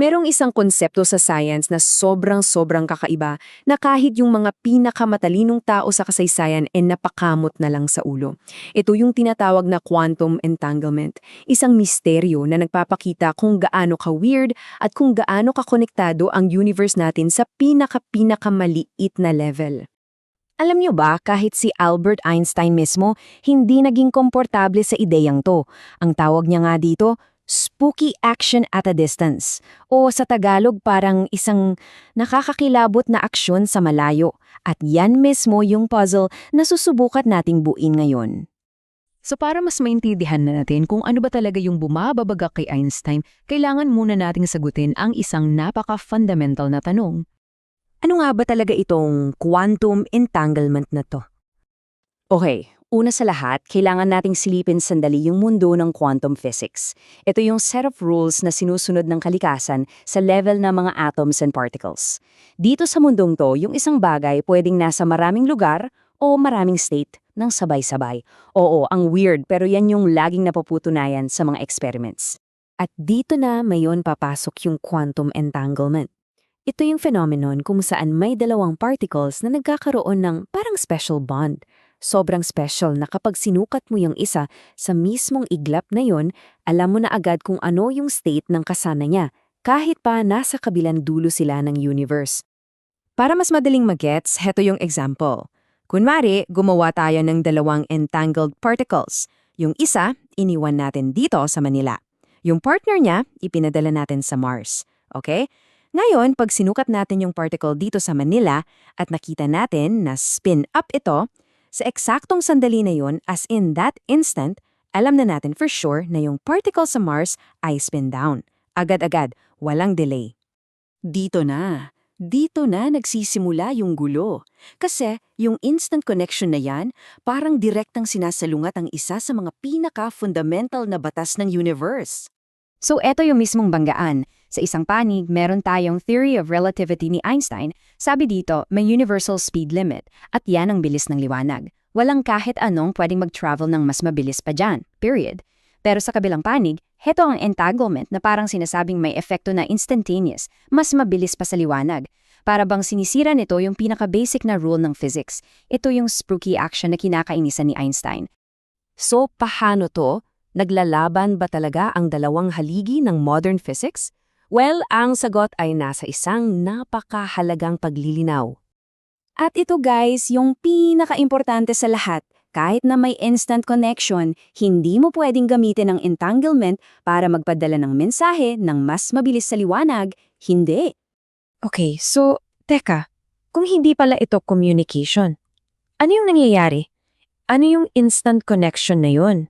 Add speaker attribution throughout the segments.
Speaker 1: Merong isang konsepto sa science na sobrang-sobrang kakaiba na kahit yung mga pinakamatalinong tao sa kasaysayan napakamot na lang sa ulo. Ito yung tinatawag na quantum entanglement, isang misteryo na nagpapakita kung gaano ka-weird at kung gaano ka-konektado ang universe natin sa pinaka-pinakamaliit na level. Alam nyo ba, kahit si Albert Einstein mismo, hindi naging komportable sa ideyang to. Ang tawag niya nga dito, spooky action at a distance. O sa Tagalog parang isang nakakakilabot na aksyon sa malayo. At yan mismo yung puzzle na susubukan nating buuin ngayon.
Speaker 2: So para mas maintindihan na natin kung ano ba talaga yung bumababagak kay Einstein, kailangan muna nating sagutin ang isang napaka-fundamental na tanong.
Speaker 1: Ano nga ba talaga itong quantum entanglement na to? Okay, una sa lahat, kailangan nating silipin sandali yung mundo ng quantum physics. Ito yung set of rules na sinusunod ng kalikasan sa level ng mga atoms and particles. Dito sa mundong to, yung isang bagay pwedeng nasa maraming lugar o maraming state ng sabay-sabay. Oo, ang weird pero yan yung laging napaputunayan sa mga experiments. At dito na mayon papasok yung quantum entanglement. Ito yung phenomenon kung saan may dalawang particles na nagkakaroon ng parang special bond. Sobrang special na kapag sinukat mo yung isa sa mismong iglap na yon, alam mo na agad kung ano yung state ng kasana niya, kahit pa nasa kabilang dulo sila ng universe. Para mas madaling magets, heto yung example. Kunwari, gumawa tayo ng dalawang entangled particles. Yung isa, iniwan natin dito sa Manila. Yung partner niya, ipinadala natin sa Mars. Okay? Ngayon, pag sinukat natin yung particle dito sa Manila at nakita natin na spin up ito, sa eksaktong sandali na yun, as in that instant, alam na natin for sure na yung particle sa Mars ay spin down. Agad-agad, walang delay. Dito na nagsisimula yung gulo. Kasi yung instant connection na yan, parang direktang sinasalungat ang isa sa mga pinaka-fundamental na batas ng universe.
Speaker 2: So eto yung mismong banggaan. Sa isang panig, meron tayong theory of relativity ni Einstein. Sabi dito, may universal speed limit at yan ang bilis ng liwanag. Walang kahit anong pwedeng mag-travel ng mas mabilis pa dyan, period. Pero sa kabilang panig, heto ang entanglement na parang sinasabing may epekto na instantaneous, mas mabilis pa sa liwanag. Para bang sinisira nito yung pinaka-basic na rule ng physics. Ito yung spooky action na kinakainisan ni Einstein.
Speaker 1: So, paano to? Naglalaban ba talaga ang dalawang haligi ng modern physics? Well, ang sagot ay nasa isang napakahalagang paglilinaw. At ito guys, yung pinaka-importante sa lahat, kahit na may instant connection, hindi mo pwedeng gamitin ang entanglement para magpadala ng mensahe ng mas mabilis sa liwanag, hindi.
Speaker 3: Okay, so, teka, kung hindi pala ito communication, ano yung nangyayari? Ano yung instant connection na yun?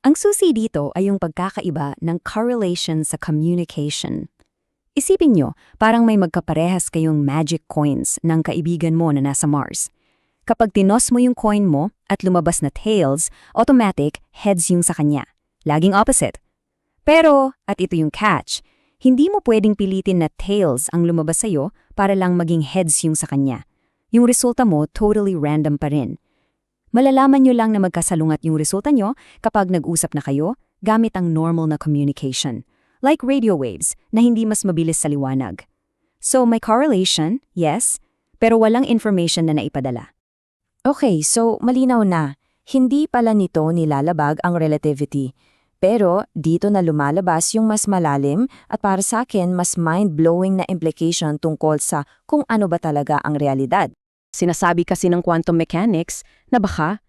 Speaker 1: Ang susi dito ay yung pagkakaiba ng correlation sa communication. Isipin nyo, parang may magkaparehas kayong magic coins ng kaibigan mo na nasa Mars. Kapag tinos mo yung coin mo at lumabas na tails, automatic heads yung sa kanya. Laging opposite. Pero, at ito yung catch, hindi mo pwedeng pilitin na tails ang lumabas sa'yo para lang maging heads yung sa kanya. Yung resulta mo totally random pa rin. Malalaman nyo lang na magkasalungat yung resulta nyo kapag nag-usap na kayo gamit ang normal na communication, like radio waves na hindi mas mabilis sa liwanag. So may correlation, yes, pero walang information na naipadala.
Speaker 3: Okay, so malinaw na. Hindi pala nito nilalabag ang relativity. Pero dito na lumalabas yung mas malalim at para sa akin mas mind-blowing na implication tungkol sa kung ano ba talaga ang realidad.
Speaker 2: Sinasabi kasi ng quantum mechanics na baka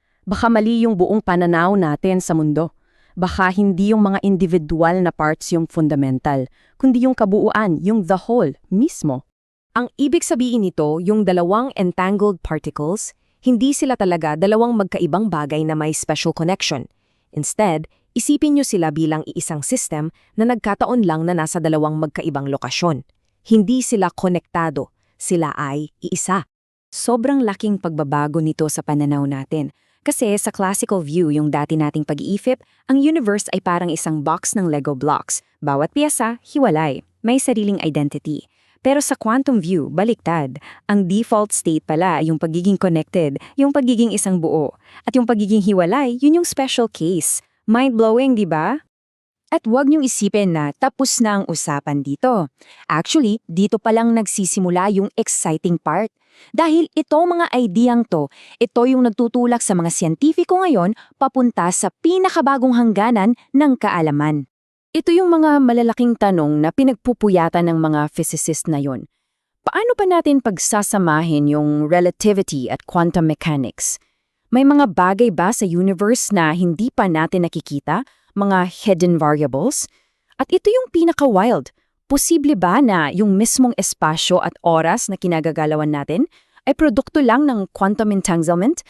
Speaker 2: mali yung buong pananaw natin sa mundo. Baka hindi yung mga individual na parts yung fundamental, kundi yung kabuuan, yung the whole mismo.
Speaker 1: Ang ibig sabihin nito, yung dalawang entangled particles, hindi sila talaga dalawang magkaibang bagay na may special connection. Instead, isipin nyo sila bilang iisang system na nagkataon lang na nasa dalawang magkaibang lokasyon. Hindi sila konektado, sila ay iisa. Sobrang laking pagbabago nito sa pananaw natin. Kasi sa classical view yung dati nating pag-iisip, ang universe ay parang isang box ng Lego blocks. Bawat piyesa, hiwalay. May sariling identity. Pero sa quantum view, baliktad. Ang default state pala yung pagiging connected, yung pagiging isang buo. At yung pagiging hiwalay, yun yung special case. Mind-blowing, di ba?
Speaker 2: At huwag niyong isipin na tapos na ang usapan dito. Actually, dito pa lang nagsisimula yung exciting part. Dahil itong mga ideyang to, ito yung nagtutulak sa mga siyentipiko ngayon papunta sa pinakabagong hangganan ng kaalaman. Ito yung mga malalaking tanong na pinagpupuyatan ng mga physicist na yon. Paano pa natin pagsasamahin yung relativity at quantum mechanics? May mga bagay ba sa universe na hindi pa natin nakikita? Mga hidden variables? At ito yung pinaka-wild. Posible ba na yung mismong espasyo at oras na kinagagalawan natin ay produkto lang ng quantum entanglement?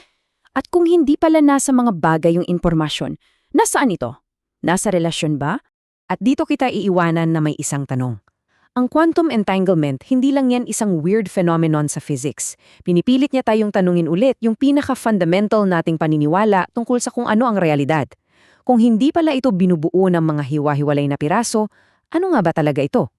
Speaker 2: At kung hindi pala nasa mga bagay yung impormasyon, nasaan ito? Nasa relasyon ba?
Speaker 1: At dito kita iiwanan na may isang tanong. Ang quantum entanglement, hindi lang yan isang weird phenomenon sa physics. Pinipilit niya tayong tanungin ulit yung pinaka-fundamental nating paniniwala tungkol sa kung ano ang realidad. Kung hindi pala ito binubuo ng mga hiwa-hiwalay na piraso, ano nga ba talaga ito?